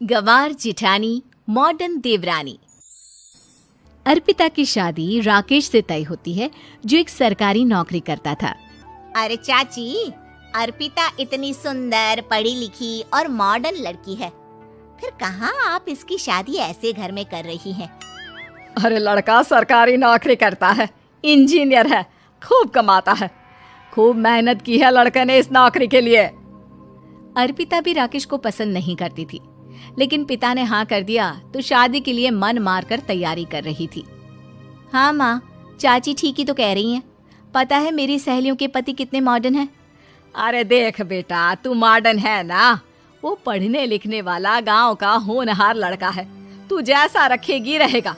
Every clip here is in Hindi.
गंवार जिठानी मॉडर्न देवरानी। अर्पिता की शादी राकेश से तय होती है, जो एक सरकारी नौकरी करता था। अरे चाची, अर्पिता इतनी सुंदर, पढ़ी लिखी और मॉडर्न लड़की है, फिर कहाँ आप इसकी शादी ऐसे घर में कर रही हैं? अरे लड़का सरकारी नौकरी करता है, इंजीनियर है, खूब कमाता है, खूब मेहनत की है लड़के ने इस नौकरी के लिए। अर्पिता भी राकेश को पसंद नहीं करती थी, लेकिन पिता ने हाँ कर दिया तो शादी के लिए मन मारकर तैयारी कर रही थी। हाँ माँ, चाची ठीक ही तो कह रही हैं। पता है मेरी सहेलियों के पति कितने मॉडर्न हैं। अरे देख बेटा, तू मॉडर्न है ना, वो पढ़ने लिखने वाला गांव का होनहार लड़का है, तू जैसा रखेगी रहेगा।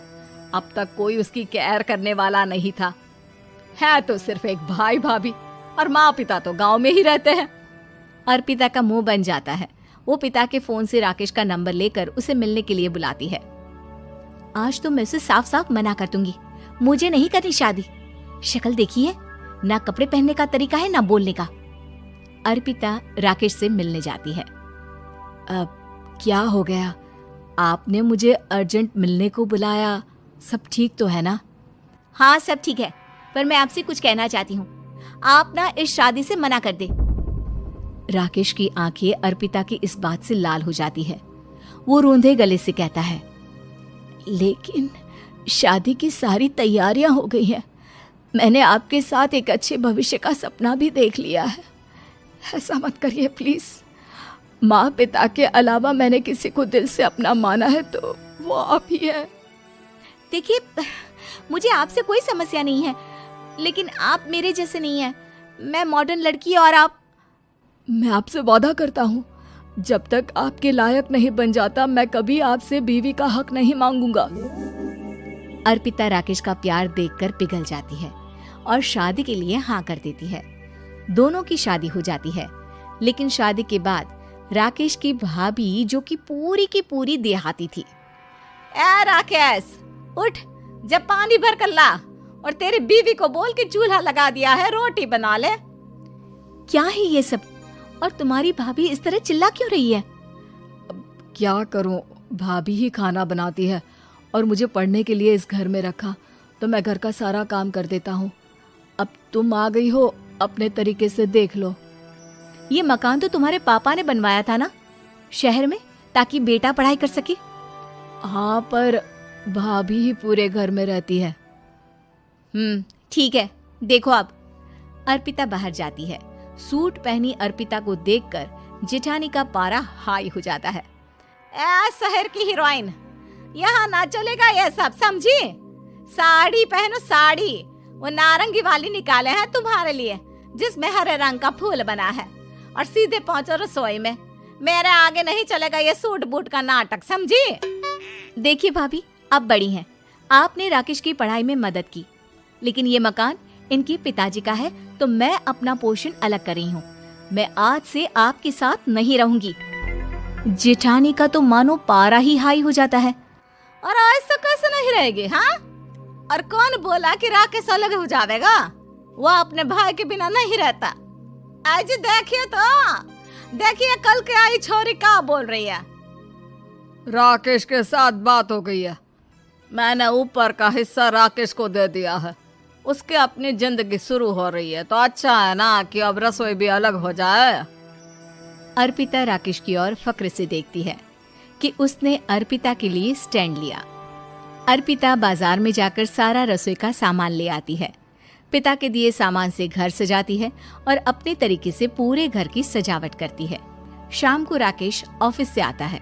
अब तक कोई उसकी केयर करने वाला नहीं था, है तो सिर्फ एक भाई भाभी, और माँ पिता तो गांव में ही रहते हैं। अर्पिता का मुंह बन जाता है। वो पिता के फोन से राकेश का नंबर लेकर उसे मिलने के लिए बुलाती है। आज तो मैं उसे साफ साफ मना कर दूंगी, मुझे नहीं करनी शादी। शक्ल देखी है ना, कपड़े पहनने का तरीका है ना बोलने का। अर्पिता राकेश से मिलने जाती है। अब क्या हो गया, आपने मुझे अर्जेंट मिलने को बुलाया, सब ठीक तो है ना? हाँ सब ठीक है, पर मैं आपसे कुछ कहना चाहती हूँ। आप ना इस शादी से मना कर दे। राकेश की आंखें अर्पिता की इस बात से लाल हो जाती है। वो रोंदे गले से कहता है, लेकिन शादी की सारी तैयारियां हो गई हैं। मैंने आपके साथ एक अच्छे भविष्य का सपना भी देख लिया है। ऐसा मत करिए प्लीज। माँ पिता के अलावा मैंने किसी को दिल से अपना माना है तो वो आप ही है। देखिए, मुझे आपसे कोई समस्या नहीं है, लेकिन आप मेरे जैसे नहीं हैं। मैं मॉडर्न लड़की और आप। मैं आपसे वादा करता हूँ, जब तक आपके लायक नहीं बन जाता मैं कभी आपसे बीवी का हक नहीं मांगूंगा। अर्पिता राकेश का प्यार देखकर पिघल जाती है और शादी के लिए हाँ कर देती है। दोनों की शादी हो जाती है, लेकिन शादी के बाद राकेश की भाभी, जो कि पूरी की पूरी देहाती थी। ए राकेश, उठ, जब पानी भर कर ला, और तेरी बीवी को बोल के चूल्हा लगा दिया है, रोटी बना ले। क्या है ये सब, और तुम्हारी भाभी इस तरह चिल्ला क्यों रही है? अब क्या करूं, भाभी ही खाना बनाती है और मुझे पढ़ने के लिए इस घर में रखा, तो मैं घर का सारा काम कर देता हूँ। अब तुम आ गई हो, अपने तरीके से देख लो। ये मकान तो तुम्हारे पापा ने बनवाया था ना, शहर में, ताकि बेटा पढ़ाई कर सके। हाँ, पर भाभी ही पूरे घर में रहती है। ठीक है, देखो अब। अर्पिता बाहर जाती है। सूट पहनी अर्पिता को देखकर जेठानी का पारा हाई हो जाता है। ए शहर की हीरोइन, यहाँ ना चलेगा ये सब, समझी? साड़ी पहनो, साड़ी। वो नारंगी वाली निकाले हैं तुम्हारे लिए, जिसमें हरे रंग का फूल बना है, और सीधे पहुंचो रसोई में। मेरे आगे नहीं चलेगा ये सूट बूट का नाटक, समझी? देखिए भाभी, आप बड़ी हैं, आपने राकेश की पढ़ाई में मदद की, लेकिन ये मकान इनके पिताजी का है, तो मैं अपना पोर्शन अलग कर रही हूँ। मैं आज से आपके साथ नहीं रहूंगी। जेठानी का तो मानो पारा ही हाई हो जाता है। और ऐसा कैसे नहीं रहेगी? हाँ, और कौन बोला कि राकेश अलग हो जाएगा? वो अपने भाई के बिना नहीं रहता। आज देखिए तो, देखिए कल के आई छोरी क्या बोल रही है। राकेश के साथ बात हो गई है, मैंने ऊपर का हिस्सा राकेश को दे दिया है, उसके अपनी जिंदगी शुरू हो रही है, तो अच्छा है ना कि अब रसोई भी अलग हो जाए। अर्पिता राकेश की ओर फक्र से देखती है कि उसने अर्पिता के लिए स्टैंड लिया। अर्पिता बाजार में जाकर सारा रसोई का सामान ले आती है। पिता के दिए सामान से घर सजाती है और अपने तरीके से पूरे घर की सजावट करती है। शाम को राकेश ऑफिस से आता है।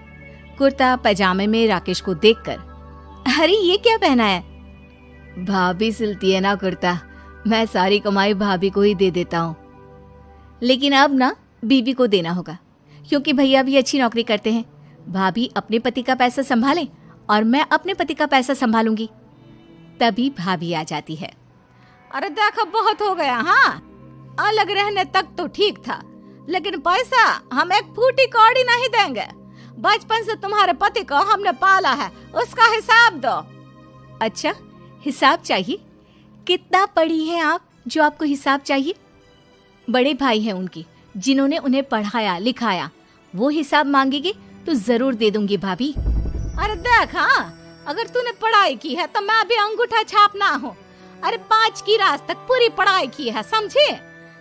कुर्ता पैजामे में राकेश को देखकर, अरे ये क्या पहना है? भाभी सिलती है ना कुर्ता, मैं सारी कमाई भाभी को ही दे देता हूँ। लेकिन अब ना बीवी को देना होगा, क्योंकि भैया भी अच्छी नौकरी करते हैं। भाभी अपने पति का पैसा संभालें और मैं अपने पति का पैसा संभालूंगी। तभी भाभी आ जाती है। अरे देखो, बहुत हो गया। हाँ, अलग रहने तक तो ठीक था, लेकिन पैसा हम एक फूटी कौड़ी नहीं देंगे। बचपन से तुम्हारे पति को हमने पाला है, उसका हिसाब दो। अच्छा, हिसाब चाहिए? कितना पढ़ी हैं आप जो आपको हिसाब चाहिए? बड़े भाई हैं उनकी, जिन्होंने उन्हें पढ़ाया लिखाया, वो हिसाब मांगेंगे तो जरूर दे दूंगी भाभी। अरे देख, हाँ, अगर तूने पढ़ाई की है तो मैं भी अंगूठा छापना हूँ। अरे 5 की क्लास तक पूरी पढ़ाई की है, समझे?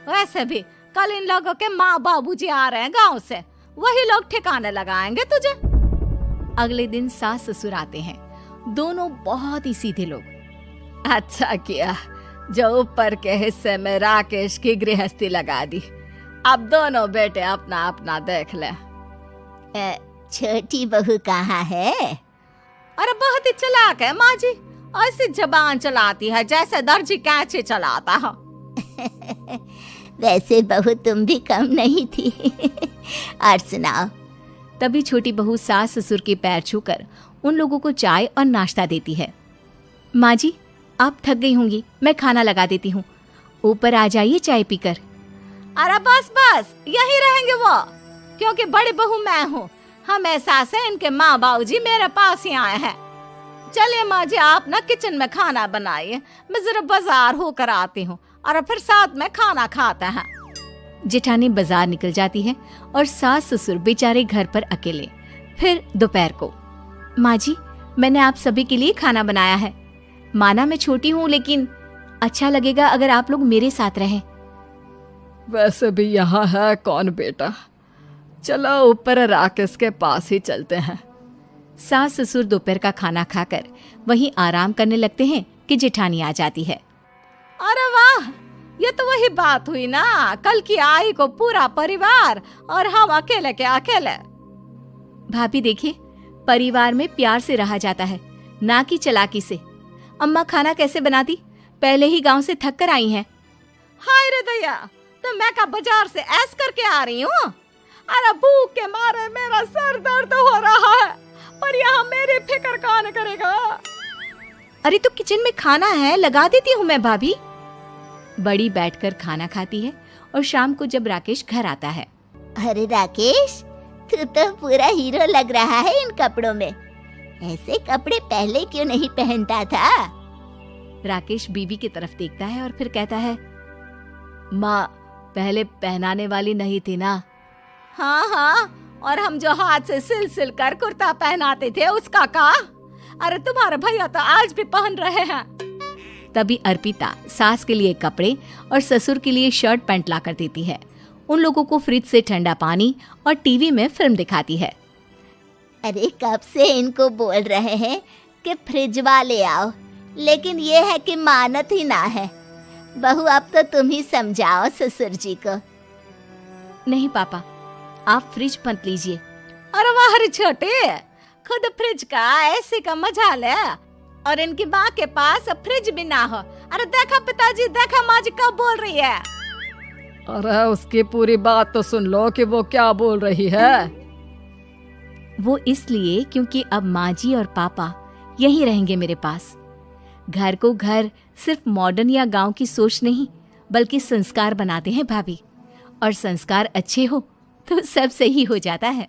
वैसे भी कल इन लोगों के माँ बाबूजी आ रहे हैं गांव से, वही लोग ठिकाने लगाएंगे तुझे। अगले दिन सास ससुर आते हैं, दोनों बहुत ही सीधे लोग। अच्छा किया जो ऊपर के हिस्से में राकेश की गृहस्थी लगा दी। अब दोनों बेटे अपना अपना देख ले। छोटी बहू कहाँ है? अरे बहुत ही चालाक है माँ जी, ऐसी जबान चलाती है जैसे दर्जी कैंची चलाता है। वैसे बहू तुम भी कम नहीं थी। और सुनाओ। तभी छोटी बहू सास ससुर के पैर छूकर उन लोगों को चाय और नाश्ता देती है। माँ जी, आप थक गई होंगी, मैं खाना लगा देती हूँ, ऊपर आ जाइए चाय पीकर। अरे बस बस, यही रहेंगे वो, क्योंकि बड़ी बहू मैं हूँ। हमेशा से इनके माँ बाबूजी मेरे पास ही आए हैं। चलिए माँ जी, आप ना किचन में खाना बनाइए, मैं जरा बाजार होकर आती हूँ और फिर साथ में खाना खाते हैं। जेठानी बाजार निकल जाती है और सास ससुर बेचारे घर पर अकेले। फिर दोपहर को, माँ जी, मैंने आप सभी के लिए खाना बनाया है। माना मैं छोटी हूँ, लेकिन अच्छा लगेगा अगर आप लोग मेरे साथ रहें। वैसे भी यहाँ है कौन बेटा, चलो ऊपर राकेश के पास ही चलते हैं। सास ससुर दोपहर का खाना खाकर वहीं आराम करने लगते हैं कि जेठानी आ जाती है। अरे वाह, ये तो वही बात हुई ना, कल की आई को पूरा परिवार और हम अकेले के अकेले। भाभी देखिए, परिवार में प्यार से रहा जाता है, ना कि चालाकी से। अम्मा खाना कैसे बनाती, पहले ही गांव से थक कर आई हैं। हाय रे दया, तो मैं का बाजार से ऐस करके आ रही हूँ। अरे भूख के मारे मेरा सर दर्द हो रहा है, पर यहाँ मेरी फिक्र कौन करेगा। अरे तो किचन में खाना है, लगा देती हूँ मैं भाभी। बड़ी बैठकर खाना खाती है और शाम को जब राकेश घर आता है। अरे राकेश, तू तो पूरा हीरो लग रहा है इन कपड़ों में। ऐसे कपड़े पहले क्यों नहीं पहनता था? राकेश बीवी की तरफ देखता है और फिर कहता है, माँ, पहले पहनाने वाली नहीं थी ना। हाँ हाँ, और हम जो हाथ से सिल सिल कर कुर्ता पहनाते थे उसका का? अरे तुम्हारे भैया तो आज भी पहन रहे हैं। तभी अर्पिता सास के लिए कपड़े और ससुर के लिए शर्ट पैंट ला कर देती है। उन लोगों को फ्रिज से ठंडा पानी और टीवी में फिल्म दिखाती है। अरे कब से इनको बोल रहे हैं कि फ्रिज वाले आओ, लेकिन ये है कि मानत ही ना है। बहू, अब तो तुम ही समझाओ ससुर जी को। नहीं पापा, आप फ्रिज मत लीजिए। अरे वाह रे छोटे, खुद फ्रिज का ऐसे का मजा ले, और इनकी माँ के पास फ्रिज भी ना हो। अरे देखा पिताजी, देखा माँ जी कब बोल रही है। अरे उसकी पूरी बात तो सुन लो कि वो क्या बोल रही है। वो इसलिए क्योंकि अब माँ जी और पापा यहीं रहेंगे मेरे पास। घर को घर सिर्फ मॉडर्न या गांव की सोच नहीं, बल्कि संस्कार बनाते हैं भाभी, और संस्कार अच्छे हो तो सब सही हो जाता है।